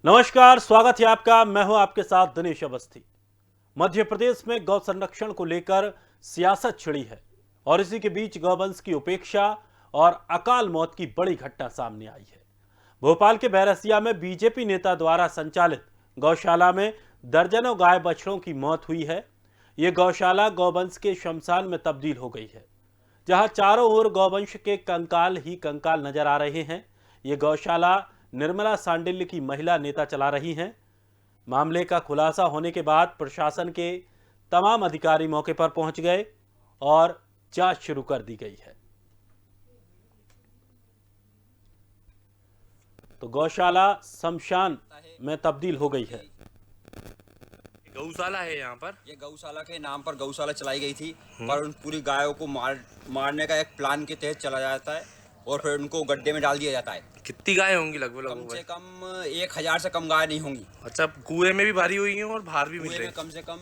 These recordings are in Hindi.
नमस्कार, स्वागत है आपका। मैं हूं आपके साथ दिनेश अवस्थी। मध्य प्रदेश में गौ संरक्षण को लेकर सियासत छिड़ी है और इसी के बीच गौवंश की उपेक्षा और अकाल मौत की बड़ी घटना सामने आई है। भोपाल के बैरसिया में बीजेपी नेता द्वारा संचालित गौशाला में दर्जनों गाय बछड़ों की मौत हुई है। ये गौशाला गौवंश के शमशान में तब्दील हो गई है, जहां चारों ओर गौवंश के कंकाल ही कंकाल नजर आ रहे हैं। ये गौशाला निर्मला सांडिल्य की महिला नेता चला रही हैं। मामले का खुलासा होने के बाद प्रशासन के तमाम अधिकारी मौके पर पहुंच गए और जांच शुरू कर दी गई है। तो गौशाला शमशान में तब्दील हो गई है। गौशाला है यहाँ पर। ये गौशाला के नाम पर गौशाला चलाई गई थी, पर उन पूरी गायों को मारने का एक प्लान के तहत चला जाता है और फिर उनको गड्ढे में डाल दिया जाता है। कितनी गाय होंगी लगभग? कम से कम 1000 से कम गाय नहीं होंगी। अच्छा, कुएं में भी भारी हुई हैं और बाहर भी मिल कुएं रही में है। कम से कम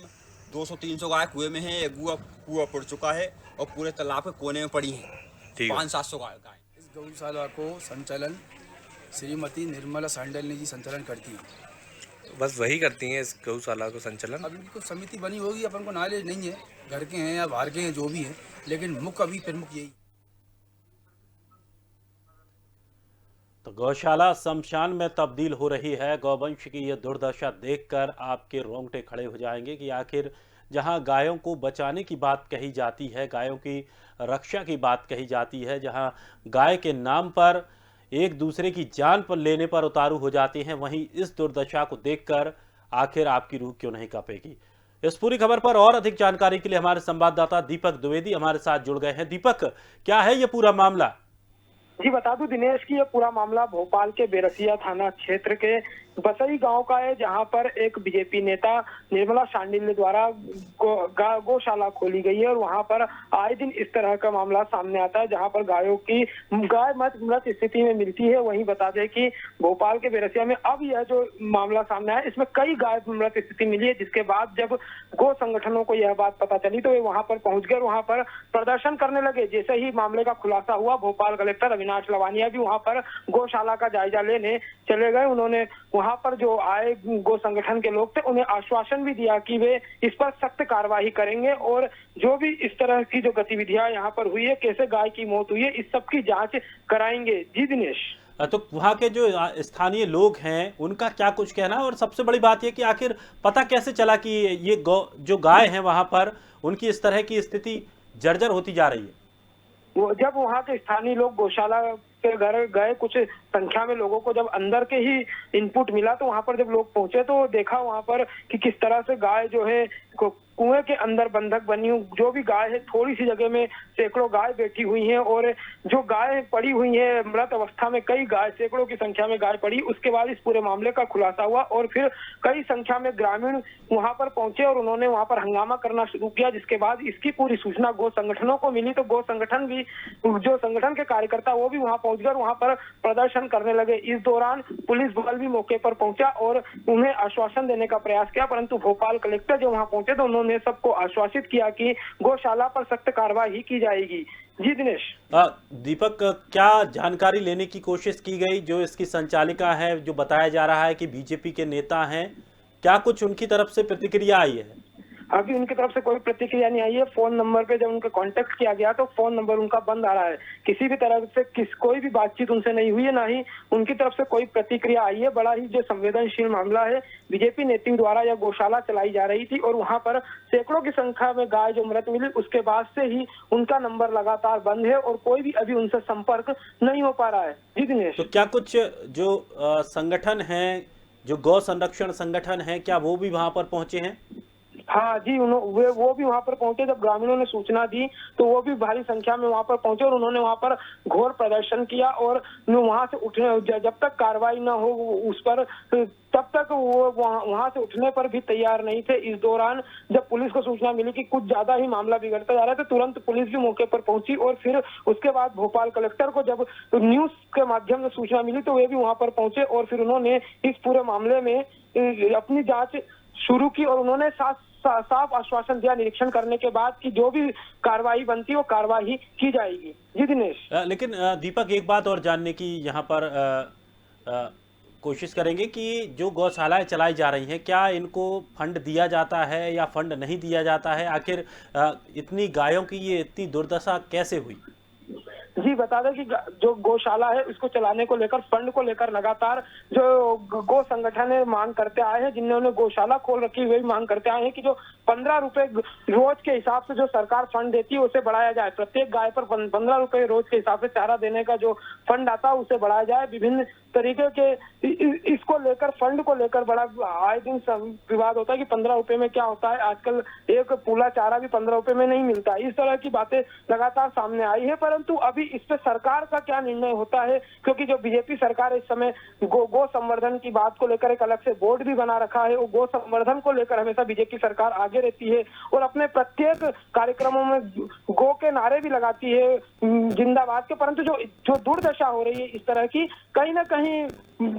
200-300 गाय कुएं में है। एक कुआ पड़ चुका है और पूरे तालाब के कोने में पड़ी है। ठीक है। 500-700 गाय। इस गौशाला को संचालन श्रीमती निर्मला सांडल्य जी संचालन करती हैं। बस वही करती हैं इस गौशाला को संचालन। अब इनकी कुछ समिति बनी होगी, अपन को नॉलेज नहीं है, घर के हैं या बाहर के हैं जो भी हैं, लेकिन मुख्य अभी प्रमुख यही। तो गौशाला शमशान में तब्दील हो रही है। गौवंश की यह दुर्दशा देखकर आपके रोंगटे खड़े हो जाएंगे कि आखिर जहां गायों को बचाने की बात कही जाती है, गायों की रक्षा की बात कही जाती है, जहां गाय के नाम पर एक दूसरे की जान पर लेने पर उतारू हो जाते हैं, वहीं इस दुर्दशा को देखकर आखिर आपकी रूह क्यों नहीं कांपेगी। इस पूरी खबर पर और अधिक जानकारी के लिए हमारे संवाददाता दीपक द्विवेदी हमारे साथ जुड़ गए हैं। दीपक, क्या है ये पूरा मामला? जी बता दूं दिनेश की ये पूरा मामला भोपाल के बैरसिया थाना क्षेत्र के बसई गांव का है, जहां पर एक बीजेपी नेता निर्मला सांडिल्य द्वारा गौशाला खोली गई है और वहां पर आए दिन इस तरह का मामला सामने आता है, जहां पर गाय मृत स्थिति में मिलती है। वहीं बता दें कि भोपाल के बैरसिया में अब यह जो मामला सामने आया, इसमें कई गाय मृत स्थिति मिली है, जिसके बाद जब गौ संगठनों को यह बात पता चली तो वे वहां पर पहुंच गए, वहां पर प्रदर्शन करने लगे। जैसे ही मामले का खुलासा हुआ, भोपाल कलेक्टर अविनाश लवानिया भी वहां पर गौशाला का जायजा लेने चले गए। उन्होंने वहां पर जो आए गौ संगठन के लोग थे, उन्हें आश्वासन भी दिया कि वे इस पर सख्त कार्रवाई करेंगे और जो भी इस तरह की जो गतिविधियां यहाँ पर हुई है, कैसे गाय की मौत हुई है, इस सब की जांच कराएंगे। जी दिनेश। तो वहाँ के जो स्थानीय लोग हैं उनका क्या कुछ कहना है, और सबसे बड़ी बात यह कि आखिर पता कैसे चला कि ये जो गाय हैं वहां पर उनकी इस तरह की स्थिति जर्जर होती जा रही है? वो जब वहाँ के स्थानीय लोग गौशाला के घर गए, कुछ संख्या में लोगों को जब अंदर के ही इनपुट मिला, तो वहां पर जब लोग पहुंचे तो देखा वहां पर कि किस तरह से गाय जो है कुएं के अंदर बंधक बनी हुई, जो भी गाय है थोड़ी सी जगह में सैकड़ों गाय बैठी हुई हैं और जो गाय पड़ी हुई है मृत अवस्था में, कई गाय सैकड़ों की संख्या में गाय पड़ी। उसके बाद इस पूरे मामले का खुलासा हुआ और फिर कई संख्या में ग्रामीण वहां पर पहुंचे और उन्होंने वहां पर हंगामा करना शुरू किया, जिसके बाद इसकी पूरी सूचना गौ संगठनों को मिली। तो गौ संगठन भी, जो संगठन के कार्यकर्ता वो भी वहां पहुंच गए, वहां पर प्रदर्शन करने लगे। इस दौरान पुलिस बल भी मौके पर पहुंचा और उन्हें आश्वासन देने का प्रयास किया, परंतु भोपाल कलेक्टर जो वहां पहुंचे तो उन्होंने सबको आश्वासित किया कि गौशाला पर सख्त कार्रवाई की जाएगी। जी दिनेश। दीपक, क्या जानकारी लेने की कोशिश की गई? जो इसकी संचालिका है, जो बताया जा रहा है कि बीजेपी के नेता हैं, क्या कुछ उनकी तरफ से प्रतिक्रिया आई है? अभी उनकी तरफ से कोई प्रतिक्रिया नहीं आई है। फोन नंबर पे जब उनका कांटेक्ट किया गया तो फोन नंबर उनका बंद आ रहा है। किसी भी तरह से कोई भी बातचीत उनसे नहीं हुई है, ना ही उनकी तरफ से कोई प्रतिक्रिया आई है। बड़ा ही जो संवेदनशील मामला है, बीजेपी नेतृत्व द्वारा यह गौशाला चलाई जा रही थी और वहां पर सैकड़ों की संख्या में गाय जो मृत मिली, उसके बाद से ही उनका नंबर लगातार बंद है और कोई भी अभी उनसे संपर्क नहीं हो पा रहा है। जी दिनेश। तो क्या कुछ जो संगठन है, जो गौ संरक्षण संगठन है, क्या वो भी वहां पर पहुंचे हैं? हाँ जी, वो भी वहां पर पहुंचे। जब ग्रामीणों ने सूचना दी तो वो भी भारी संख्या में वहां पर पहुंचे और उन्होंने वहां पर घोर प्रदर्शन किया और वहां से उठने, जब तक कार्रवाई न हो उस पर, तब तक वो वहां से उठने पर भी तैयार नहीं थे। इस दौरान जब पुलिस को सूचना मिली कि कुछ ज्यादा ही मामला बिगड़ता जा रहा है, तो तुरंत पुलिस भी मौके पर पहुंची और फिर उसके बाद भोपाल कलेक्टर को जब न्यूज के माध्यम से सूचना मिली तो वे भी वहां पर पहुंचे और फिर उन्होंने इस पूरे मामले में अपनी जांच शुरू की और उन्होंने साफ आश्वासन दिया निरीक्षण करने के बाद कि जो भी कार्रवाई बनती है वो कार्रवाई की जाएगी। जी दिनेश। लेकिन दीपक, एक बात और जानने की यहाँ पर कोशिश करेंगे कि जो गौशालाएं चलाई जा रही हैं, क्या इनको फंड दिया जाता है या फंड नहीं दिया जाता है? आखिर इतनी गायों की ये इतनी दुर्दशा कैसे हुई? जी बता दें कि जो गौशाला है उसको चलाने को लेकर फंड को लेकर लगातार जो गौ संगठन है मांग करते आए हैं, जिन्होंने गौशाला खोल रखी हुई मांग करते आए हैं कि जो 15 रुपए रोज के हिसाब से जो सरकार फंड देती है उसे बढ़ाया जाए। प्रत्येक गाय पर 15 रुपए रोज के हिसाब से चारा देने का जो फंड आता है उसे बढ़ाया जाए। विभिन्न तरीके के इसको लेकर फंड को लेकर बड़ा आए दिन विवाद होता है कि 15 रुपए में क्या होता है। आजकल एक पूला चारा भी 15 रुपए में नहीं मिलता। इस तरह की बातें लगातार सामने आई है, परंतु अभी इस पे सरकार का क्या निर्णय होता है, क्योंकि जो बीजेपी सरकार इस समय गो संवर्धन की बात को लेकर एक अलग से बोर्ड भी बना रखा है। वो गो संवर्धन को लेकर हमेशा बीजेपी सरकार आगे रहती है और अपने प्रत्येक कार्यक्रमों में गो के नारे भी लगाती है जिंदाबाद के, परंतु जो दुर्दशा हो रही है इस तरह की, कहीं ना कहीं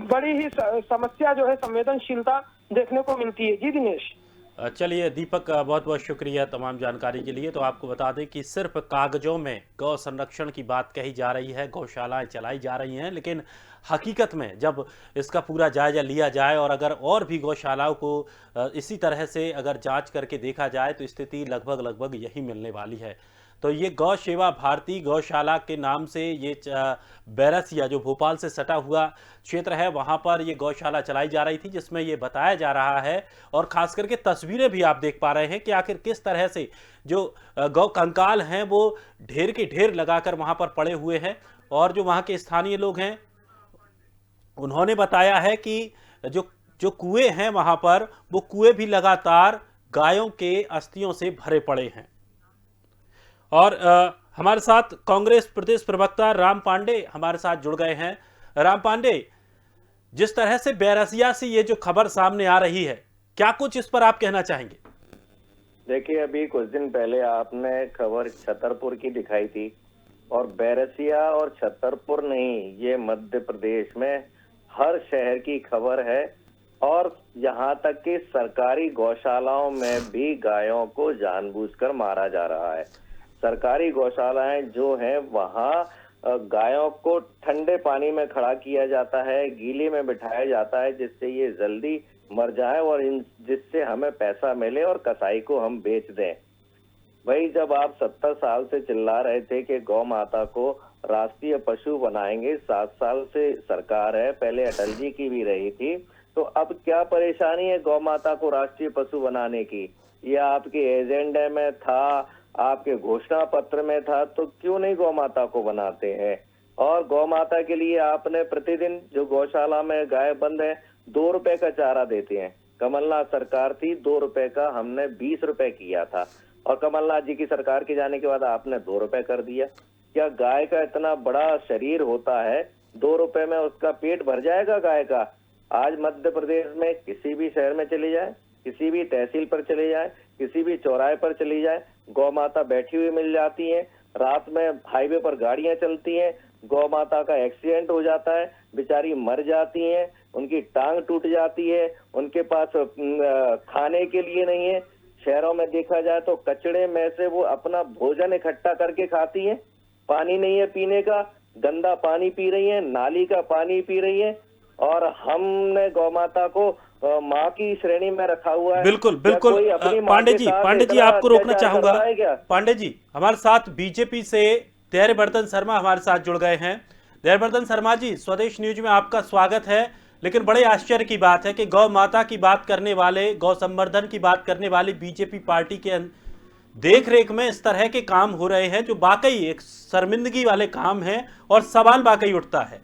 बड़ी ही समस्या जो है संवेदनशीलता देखने को मिलती है। जी दिनेश। चलिए दीपक, बहुत बहुत शुक्रिया तमाम जानकारी के लिए। तो आपको बता दें कि सिर्फ कागजों में गौ संरक्षण की बात कही जा रही है, गौशालाएं चलाई जा रही हैं, लेकिन हकीकत में जब इसका पूरा जायजा लिया जाए और अगर और भी गौशालाओं को इसी तरह से अगर जांच करके देखा जाए तो स्थिति लगभग यही मिलने वाली है। तो ये गौ सेवा भारती गौशाला के नाम से ये बैरसिया जो भोपाल से सटा हुआ क्षेत्र है, वहाँ पर ये गौशाला चलाई जा रही थी, जिसमें ये बताया जा रहा है और खास करके तस्वीरें भी आप देख पा रहे हैं कि आखिर किस तरह से जो गौ कंकाल हैं वो ढेर के ढेर लगाकर वहाँ पर पड़े हुए हैं। और जो वहाँ के स्थानीय लोग हैं उन्होंने बताया है कि जो कुएं हैं वहाँ पर, वो कुएं भी लगातार गायों के अस्थियों से भरे पड़े हैं। और हमारे साथ कांग्रेस प्रदेश प्रवक्ता राम पांडे हमारे साथ जुड़ गए हैं। राम पांडे, जिस तरह से बैरसिया से ये जो खबर सामने आ रही है, क्या कुछ इस पर आप कहना चाहेंगे? देखिए, अभी कुछ दिन पहले आपने खबर छतरपुर की दिखाई थी और बैरसिया और छतरपुर नहीं, ये मध्य प्रदेश में हर शहर की खबर है। और यहाँ तक कि सरकारी गौशालाओं में भी गायों को जानबूझकर मारा जा रहा है। सरकारी गौशालाएं जो हैं वहाँ गायों को ठंडे पानी में खड़ा किया जाता है, गीले में बिठाया जाता है, जिससे ये जल्दी मर जाए और जिससे हमें पैसा मिले और कसाई को हम बेच दें। भाई, जब आप 70 साल से चिल्ला रहे थे कि गौ माता को राष्ट्रीय पशु बनाएंगे, 7 साल से सरकार है, पहले अटल जी की भी रही थी, तो अब क्या परेशानी है गौ माता को राष्ट्रीय पशु बनाने की? ये आपके एजेंडे में था, आपके घोषणा पत्र में था, तो क्यों नहीं गौ माता को बनाते हैं? और गौ माता के लिए आपने प्रतिदिन जो गौशाला में गाय बंद है 2 रुपए का चारा देते हैं। कमलनाथ सरकार थी, 2 रुपए का हमने 20 रुपए किया था और कमलनाथ जी की सरकार के जाने के बाद आपने 2 रुपए कर दिया। क्या गाय का इतना बड़ा शरीर होता है, 2 रुपए में उसका पेट भर जाएगा गाय का? आज मध्य प्रदेश में किसी भी शहर में चले जाए, किसी भी तहसील पर चले जाए, किसी भी चौराहे पर चली जाए, गौ माता बैठी हुई मिल जाती है। रात में हाईवे पर गाड़ियां चलती हैं, गौ माता का एक्सीडेंट हो जाता है, बेचारी मर जाती हैं, उनकी टांग टूट जाती है, उनके पास खाने के लिए नहीं है। शहरों में देखा जाए तो कचड़े में से वो अपना भोजन इकट्ठा करके खाती हैं। पानी नहीं है पीने का, गंदा पानी पी रही है, नाली का पानी पी रही है, और हमने गौ माता को माँ की श्रेणी में रखा हुआ है। बिल्कुल पांडे जी आपको रोकना चाहूंगा। पांडे जी, हमारे साथ बीजेपी से देववर्धन शर्मा हमारे साथ जुड़ गए हैं। देववर्धन शर्मा जी, स्वदेश न्यूज में आपका स्वागत है। लेकिन बड़े आश्चर्य की बात है कि गौ माता की बात करने वाले, गौ संवर्धन की बात करने वाली बीजेपी पार्टी के देख रेख में इस तरह के काम हो रहे हैं जो वाकई एक शर्मिंदगी वाले काम है और सवाल वाकई उठता है।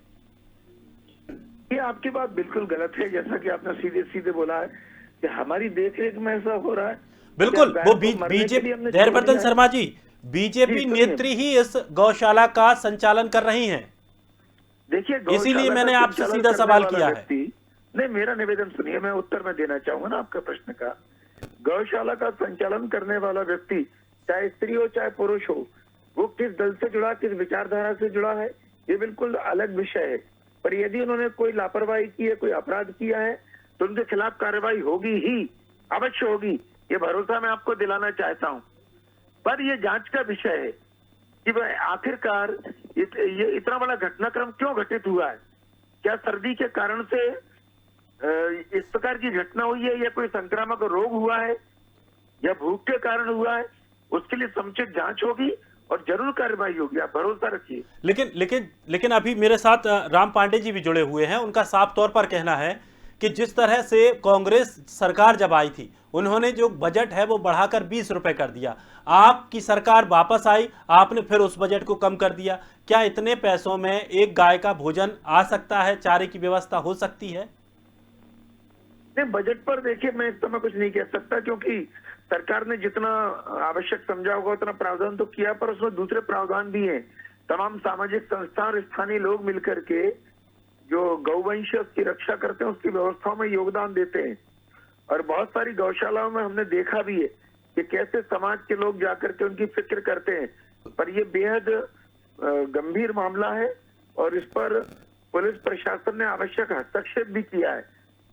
ये आपकी बात बिल्कुल गलत है, जैसा कि आपने सीधे सीधे बोला है कि हमारी देखरेख में ऐसा हो रहा है। बिल्कुल, वो बीजेपी, देववर्धन शर्मा जी, बीजेपी नेत्री ही इस गौशाला का संचालन कर रही हैं। देखिए, इसीलिए मैंने आपसे सीधा सवाल किया है। नहीं, मेरा निवेदन सुनिए, मैं उत्तर में देना चाहूंगा ना आपका प्रश्न का। गौशाला का संचालन करने वाला व्यक्ति, चाहे स्त्री हो चाहे पुरुष हो, वो किस दल से जुड़ा, किस विचारधारा से जुड़ा है, ये बिल्कुल अलग विषय है। पर यदि उन्होंने कोई लापरवाही की है, कोई अपराध किया है, तो उनके खिलाफ कार्रवाई होगी ही, अवश्य होगी, ये भरोसा मैं आपको दिलाना चाहता हूं। पर ये जांच का विषय है कि वह आखिरकार ये इतना बड़ा घटनाक्रम क्यों घटित हुआ है। क्या सर्दी के कारण से इस प्रकार की घटना हुई है या कोई संक्रामक रोग हुआ है या भूख के कारण हुआ है, उसके लिए समुचित जांच होगी और जरूर कार्रवाई होगी, आप भरोसा रखिए। लेकिन लेकिन लेकिन अभी मेरे साथ राम पांडे जी भी जुड़े हुए हैं। उनका साफ तौर पर कहना है कि जिस तरह से कांग्रेस सरकार जब आई थी, उन्होंने जो बजट है वो बढ़ाकर 20 रुपए कर दिया। आपकी सरकार वापस आई, आपने फिर उस बजट को कम कर दिया। क्या इतने पैसों में एक गाय का भोजन आ सकता है, चारे की व्यवस्था हो सकती है? नहीं, बजट पर देखिए मैं इस समय कुछ नहीं कह सकता, क्योंकि सरकार ने जितना आवश्यक समझा होगा उतना प्रावधान तो किया, पर उसमें दूसरे प्रावधान भी हैं। तमाम सामाजिक संस्था और स्थानीय लोग मिलकर के जो गौवंश की रक्षा करते हैं उसकी व्यवस्थाओं में योगदान देते हैं। और बहुत सारी गौशालाओं में हमने देखा भी है कि कैसे समाज के लोग जाकर के उनकी फिक्र करते हैं। पर यह बेहद गंभीर मामला है और इस पर पुलिस प्रशासन ने आवश्यक हस्तक्षेप भी किया है।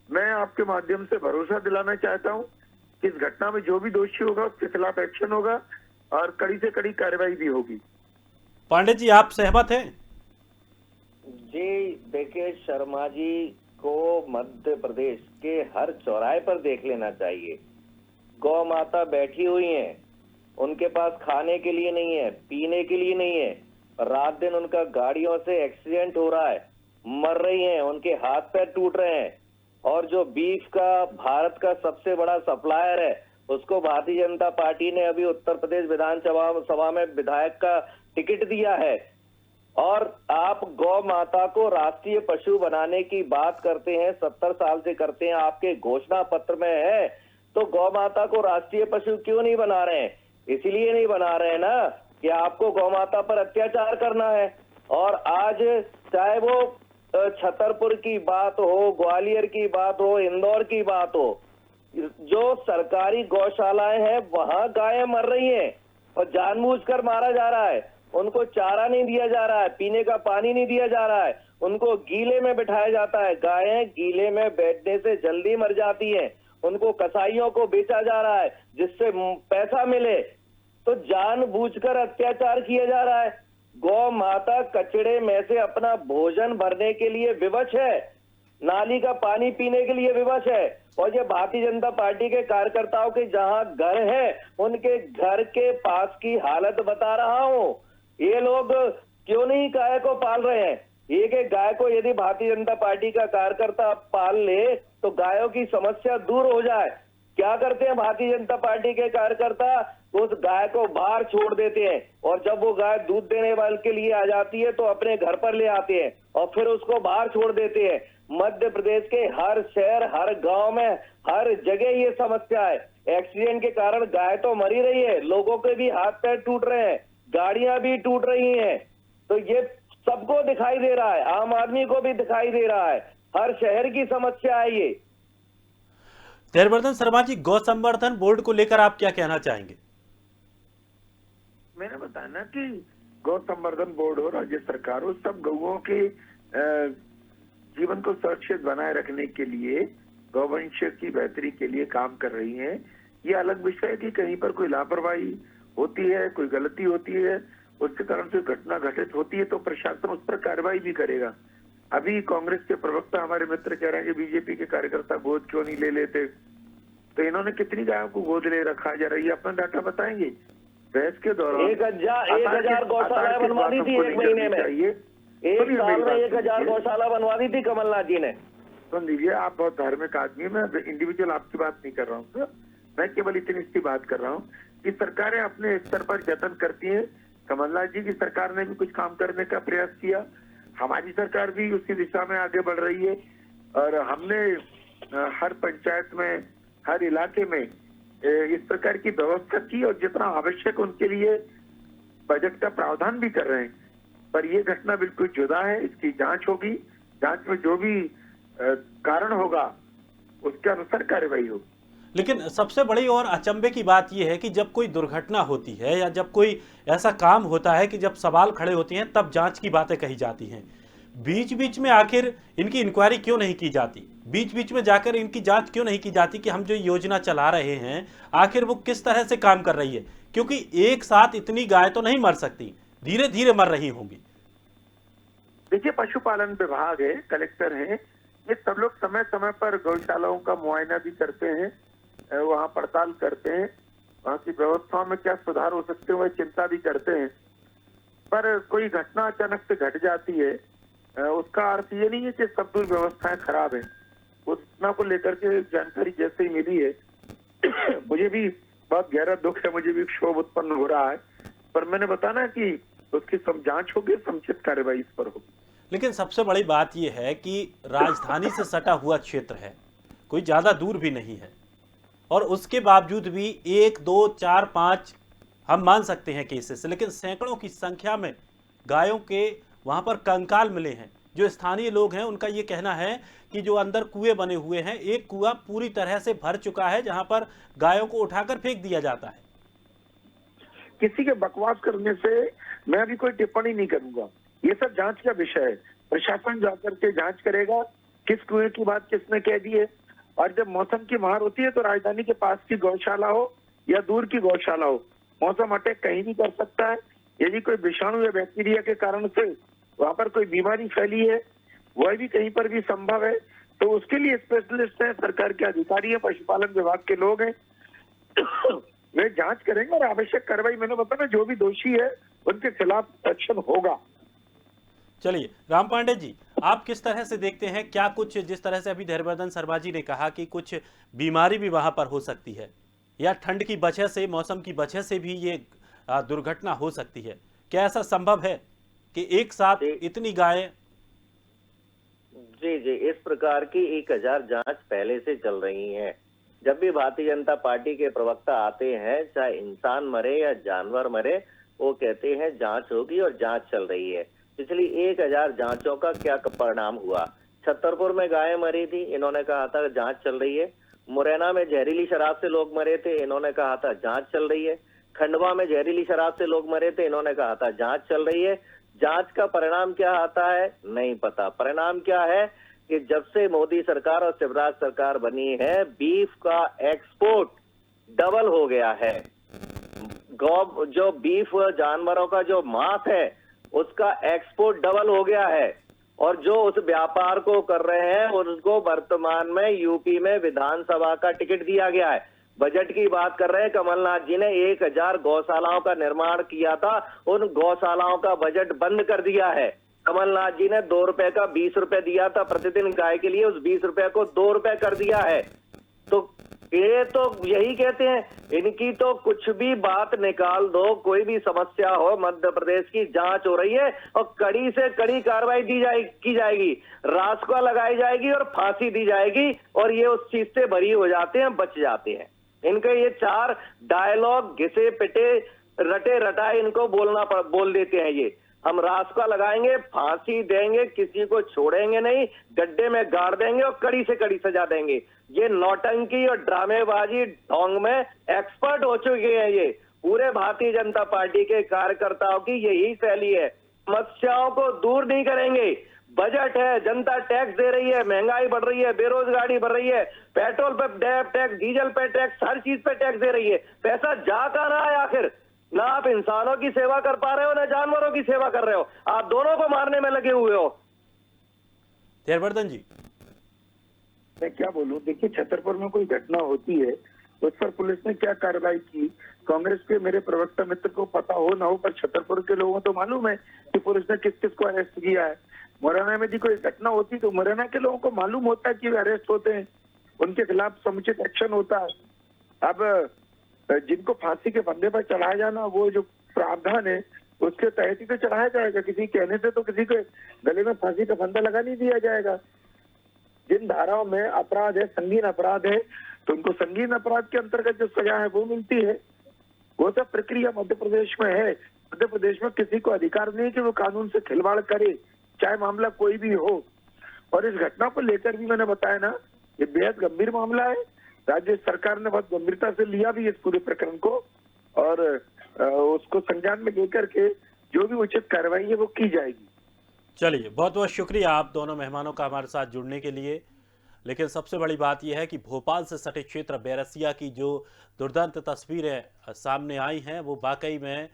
मैं आपके माध्यम से भरोसा दिलाना चाहता हूं कि इस घटना में जो भी दोषी होगा उसके खिलाफ एक्शन होगा और कड़ी से कड़ी कार्रवाई भी होगी। पांडे जी, आप सहमत हैं? जी देखिए, शर्मा जी को मध्य प्रदेश के हर चौराहे पर देख लेना चाहिए। गौ माता बैठी हुई हैं, उनके पास खाने के लिए नहीं है, पीने के लिए नहीं है। रात दिन उनका गाड़ियों से एक्सीडेंट हो रहा है, मर रही हैं, उनके हाथ पैर टूट रहे हैं। और जो बीफ का भारत का सबसे बड़ा सप्लायर है, उसको भारतीय जनता पार्टी ने अभी उत्तर प्रदेश विधानसभा में विधायक का टिकट दिया है। और आप गौ माता को राष्ट्रीय पशु बनाने की बात करते हैं, 70 साल से करते हैं, आपके घोषणा पत्र में है। तो गौ माता को राष्ट्रीय पशु क्यों नहीं बना रहे हैं? इसलिए नहीं बना रहे हैं ना कि आपको गौ माता पर अत्याचार करना है। और आज चाहे वो छतरपुर की बात हो, ग्वालियर की बात हो, इंदौर की बात हो, जो सरकारी गौशालाएं हैं वहां गायें मर रही हैं और जानबूझकर मारा जा रहा है। उनको चारा नहीं दिया जा रहा है, पीने का पानी नहीं दिया जा रहा है, उनको गीले में बिठाया जाता है। गायें गीले में बैठने से जल्दी मर जाती हैं, उनको कसाईयों को बेचा जा रहा है जिससे पैसा मिले। तो जानबूझकर अत्याचार किया जा रहा है। गौ माता कचड़े में से अपना भोजन भरने के लिए विवश है, नाली का पानी पीने के लिए विवश है। और ये भारतीय जनता पार्टी के कार्यकर्ताओं के जहां घर है, उनके घर के पास की हालत बता रहा हूं। ये लोग क्यों नहीं गाय को पाल रहे हैं? एक एक गाय को यदि भारतीय जनता पार्टी का कार्यकर्ता पाल ले तो गायों की समस्या दूर हो जाए। क्या करते हैं भारतीय जनता पार्टी के कार्यकर्ता? उस गाय को बाहर छोड़ देते हैं और जब वो गाय दूध देने वाले के लिए आ जाती है तो अपने घर पर ले आते हैं और फिर उसको बाहर छोड़ देते हैं। मध्य प्रदेश के हर शहर, हर गांव में, हर जगह ये समस्या है। एक्सीडेंट के कारण गाय तो मरी रही है, लोगों के भी हाथ पैर टूट रहे हैं, गाड़ियां भी टूट रही हैं। तो ये सबको दिखाई दे रहा है, आम आदमी को भी दिखाई दे रहा है, हर शहर की समस्या है ये। धैर्यवर्धन शर्मा जी, गौ संवर्धन बोर्ड को लेकर आप क्या कहना चाहेंगे? मैंने बताया ना कि गौ संवर्धन बोर्ड हो, राज्य सरकार हो, सब गौओं के जीवन को सुरक्षित बनाए रखने के लिए, गौवंश की बेहतरी के लिए काम कर रही हैं। ये अलग विषय है कि कहीं पर कोई लापरवाही होती है, कोई गलती होती है, उसके कारण से घटना घटित होती है तो प्रशासन उस पर कार्रवाई भी करेगा। अभी कांग्रेस के प्रवक्ता हमारे मित्र कह रहे हैं कि बीजेपी के कार्यकर्ता गोद क्यों नहीं ले लेते, तो इन्होंने कितनी गायों को गोद ले रखा जा रही है, अपना डाटा बताएंगे। बहस के दौरान 1000 गौशाला बनवा दी थी एक महीने में, एक साल में 1000 गौशाला बनवा दी थी कमलनाथ जी ने। सुन लीजिए, आप बहुत धार्मिक आदमी, मैं इंडिविजुअल आपकी बात नहीं कर रहा हूँ, मैं केवल इतनी सी बात कर रहा हूँ कि सरकारें अपने स्तर पर यत्न करती हैं। कमलनाथ जी की सरकार ने भी कुछ काम करने का प्रयास किया, हमारी सरकार भी उसी दिशा में आगे बढ़ रही है और हमने हर पंचायत में, हर इलाके में इस प्रकार की व्यवस्था की और जितना आवश्यक उनके लिए बजट का प्रावधान भी कर रहे हैं। पर यह घटना बिल्कुल जुदा है, इसकी जांच होगी, जांच में जो भी कारण होगा उसके अनुसार कार्रवाई होगी। लेकिन सबसे बड़ी और अचंभे की बात यह है कि जब कोई दुर्घटना होती है या जब कोई ऐसा काम होता है कि जब सवाल खड़े होते हैं तब जांच की बातें कही जाती हैं। बीच बीच में आखिर इनकी इंक्वायरी क्यों नहीं की जाती? बीच बीच में जाकर इनकी जांच क्यों नहीं की जाती कि हम जो योजना चला रहे हैं आखिर वो किस तरह से काम कर रही है? क्योंकि एक साथ इतनी गाय तो नहीं मर सकती, धीरे धीरे मर रही होंगी। देखिए, पशुपालन विभाग है, कलेक्टर है, ये सब लोग समय समय पर गौशालाओं का मुआयना भी करते हैं, वहाँ पड़ताल करते हैं, वहाँ की व्यवस्थाओं में क्या सुधार हो सकते हैं वह चिंता भी करते हैं। पर कोई घटना अचानक से घट जाती है, उसका अर्थ ये नहीं है कि सब व्यवस्थाएं खराब है। उस घटना को लेकर के जानकारी जैसे ही मिली है मुझे भी बहुत गहरा दुख है, मुझे भी क्षोभ उत्पन्न हो रहा है। पर मैंने बताया ना कि उसकी जांच होगी, समुचित कार्रवाई इस पर होगी। लेकिन सबसे बड़ी बात यह है कि राजधानी से सटा हुआ क्षेत्र है, कोई ज्यादा दूर भी नहीं है, और उसके बावजूद भी 1, 2, 4, 5 हम मान सकते हैं केसेस, लेकिन सैकड़ों की संख्या में गायों के वहां पर कंकाल मिले हैं। जो स्थानीय लोग हैं उनका ये कहना है कि जो अंदर कुएं बने हुए हैं, एक कुआं पूरी तरह से भर चुका है जहां पर गायों को उठाकर फेंक दिया जाता है। किसी के बकवास करने से मैं अभी कोई टिप्पणी नहीं करूंगा, ये सब जांच का विषय है। प्रशासन जाकर के जांच करेगा किस कुएं की बात किसने कह दी है। और जब मौसम की मार होती है तो राजधानी के पास की गौशाला हो या दूर की गौशाला हो, मौसम अटैक कहीं भी कर सकता है। यदि कोई विषाणु या बैक्टीरिया के कारण से वहां पर कोई बीमारी फैली है, वह भी कहीं पर भी संभव है, तो उसके लिए स्पेशलिस्ट है, सरकार के अधिकारी है, पशुपालन विभाग के लोग हैं वे जांच करेंगे और आवश्यक कार्रवाई, मैंने बताया, जो भी दोषी है उनके खिलाफ एक्शन होगा। चलिए राम पांडे जी, आप किस तरह से देखते हैं, क्या कुछ जिस तरह से अभी धैर्यवर्धन शर्मा जी ने कहा कि कुछ बीमारी भी वहां पर हो सकती है, या ठंड की वजह से, मौसम की वजह से भी ये दुर्घटना हो सकती है, क्या ऐसा संभव है कि एक साथ इतनी गायें? जी, इस प्रकार की 1000 जांच पहले से चल रही हैं। जब भी भारतीय जनता पार्टी के प्रवक्ता आते हैं, चाहे इंसान मरे या जानवर मरे, वो कहते हैं जांच होगी और जांच चल रही है। पिछली 1000 जांचों का क्या परिणाम हुआ? छतरपुर में गायें मरी थी, इन्होंने कहा था जांच चल रही है। मुरैना में जहरीली शराब से लोग मरे थे, इन्होंने कहा था जांच चल रही है। खंडवा में जहरीली शराब से लोग मरे थे, इन्होंने कहा था जांच चल रही है। जांच का परिणाम क्या आता है नहीं पता। परिणाम क्या है कि जब से मोदी सरकार और शिवराज सरकार बनी है, बीफ का एक्सपोर्ट डबल हो गया है। जो बीफ जानवरों का जो मांस है उसका एक्सपोर्ट डबल हो गया है, और जो उस व्यापार को कर रहे हैं उनको वर्तमान में यूपी में विधानसभा का टिकट दिया गया है। बजट की बात कर रहे हैं, कमलनाथ जी ने 1000 गौशालाओं का निर्माण किया था, उन गौशालाओं का बजट बंद कर दिया है। कमलनाथ जी ने 2 रुपए का 20 रुपए दिया था प्रतिदिन गाय के लिए, उस 20 रुपए को 2 रुपए कर दिया है। तो ये तो यही कहते हैं, इनकी तो कुछ भी बात निकाल दो, कोई भी समस्या हो, मध्य प्रदेश की जांच हो रही है और कड़ी से कड़ी कार्रवाई की जाएगी, रासुका लगाई जाएगी और फांसी दी जाएगी, और ये उस चीज से बरी हो जाते हैं, बच जाते हैं। इनके ये 4 डायलॉग घिसे पिटे रटे रटाए इनको बोल देते हैं। ये हम रासुका लगाएंगे, फांसी देंगे, किसी को छोड़ेंगे नहीं, गड्ढे में गाड़ देंगे और कड़ी से कड़ी सजा देंगे। ये नौटंकी और ड्रामेबाजी ढोंग में एक्सपर्ट हो चुके हैं। ये पूरे भारतीय जनता पार्टी के कार्यकर्ताओं की यही शैली है। समस्याओं को दूर नहीं करेंगे। बजट है, जनता टैक्स दे रही है, महंगाई बढ़ रही है, बेरोजगारी बढ़ रही है, पेट्रोल पे टैक्स, डीजल पे टैक्स, हर चीज पे टैक्स दे रही है। पैसा जा कहां रहा है आखिर? ना आप इंसानों की सेवा कर पा रहे हो, ना जानवरों की सेवा कर रहे हो, आप दोनों को मारने में लगे हुए हो। धैर्यवर्धन जी, मैं क्या बोलूं, देखिए छतरपुर में कोई घटना होती है उस पर पुलिस ने क्या कार्रवाई की, कांग्रेस के मेरे प्रवक्ता मित्र को पता हो ना हो, पर छतरपुर के लोगों को तो मालूम है कि पुलिस ने किस किस को अरेस्ट किया है। मुरैना में भी कोई घटना होती तो मुरैना के लोगों को मालूम होता है कि वे अरेस्ट होते हैं, उनके खिलाफ समुचित एक्शन होता है। अब जिनको फांसी के फंदे पर चढ़ाया जाना, वो जो प्रावधान है उसके तहत ही तो चढ़ाया जाएगा। किसी कहने से तो किसी के गले में फांसी का फंदा लगा नहीं दिया जाएगा। जिन धाराओं में अपराध है, संगीन अपराध है, तो उनको संगीन अपराध के अंतर्गत जो सजा है वो मिलती है। वो सब प्रक्रिया मध्य प्रदेश में है। मध्य प्रदेश में किसी को अधिकार नहीं कि वो कानून से खिलवाड़ करे, चाहे मामला कोई भी हो। और इस घटना को लेकर भी मैंने बताया ना, ये बेहद गंभीर मामला है। राज्य सरकार ने बहुत गंभीरता से लिया भी इस पूरे प्रकरण को, और उसको संज्ञान में लेकर के जो भी उचित कार्रवाई है वो की जाएगी। चलिए, बहुत बहुत शुक्रिया आप दोनों मेहमानों का हमारे साथ जुड़ने के लिए। लेकिन सबसे बड़ी बात यह है कि भोपाल से सटे क्षेत्र बैरसिया की जो दुर्दांत तस्वीरें सामने आई हैं वो वाकई में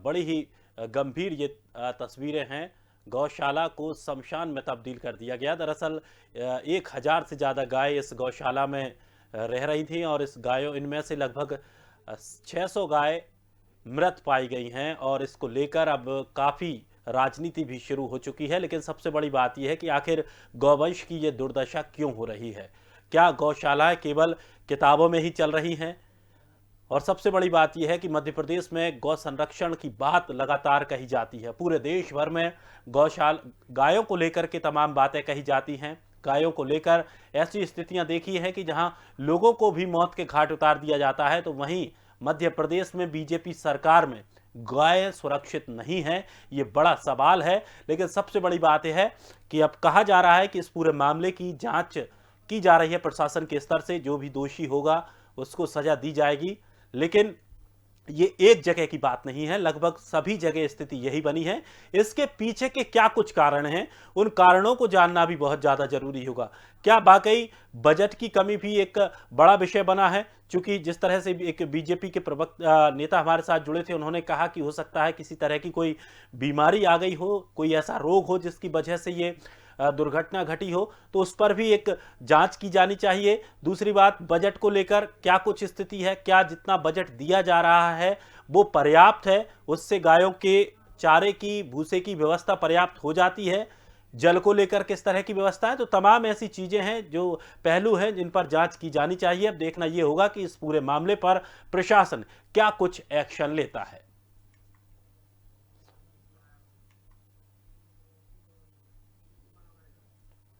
बड़ी ही गंभीर ये तस्वीरें हैं। गौशाला को शमशान में तब्दील कर दिया गया। दरअसल 1000 से ज़्यादा गाय इस गौशाला में रह रही थी और इनमें से लगभग 600 गाय मृत पाई गई हैं और इसको लेकर अब काफ़ी राजनीति भी शुरू हो चुकी है। लेकिन सबसे बड़ी बात यह है कि आखिर गौवंश की ये दुर्दशा क्यों हो रही है? क्या गौशालाएं केवल किताबों में ही चल रही हैं? और सबसे बड़ी बात यह है कि मध्य प्रदेश में गौ संरक्षण की बात लगातार कही जाती है। पूरे देश भर में गायों को लेकर के तमाम बातें कही जाती हैं। गायों को लेकर ऐसी स्थितियां देखी हैं कि जहां लोगों को भी मौत के घाट उतार दिया जाता है, तो वहीं मध्य प्रदेश में बीजेपी सरकार में गाय सुरक्षित नहीं है। ये बड़ा सवाल है। लेकिन सबसे बड़ी बात यह है कि अब कहा जा रहा है कि इस पूरे मामले की जांच की जा रही है प्रशासन के स्तर से। जो भी दोषी होगा उसको सजा दी जाएगी। लेकिन ये एक जगह की बात नहीं है, लगभग सभी जगह स्थिति यही बनी है। इसके पीछे के क्या कुछ कारण हैं, उन कारणों को जानना भी बहुत ज्यादा जरूरी होगा। क्या वाकई बजट की कमी भी एक बड़ा विषय बना है? क्योंकि जिस तरह से एक बीजेपी के प्रवक्ता नेता हमारे साथ जुड़े थे, उन्होंने कहा कि हो सकता है किसी तरह की कोई बीमारी आ गई हो, कोई ऐसा रोग हो जिसकी वजह से ये दुर्घटना घटी हो, तो उस पर भी एक जांच की जानी चाहिए। दूसरी बात, बजट को लेकर क्या कुछ स्थिति है, क्या जितना बजट दिया जा रहा है वो पर्याप्त है, उससे गायों के चारे की भूसे की व्यवस्था पर्याप्त हो जाती है, जल को लेकर किस तरह की व्यवस्था है। तो तमाम ऐसी चीजें हैं, जो पहलू हैं जिन पर जांच की जानी चाहिए। अब देखना यह होगा कि इस पूरे मामले पर प्रशासन क्या कुछ एक्शन लेता है।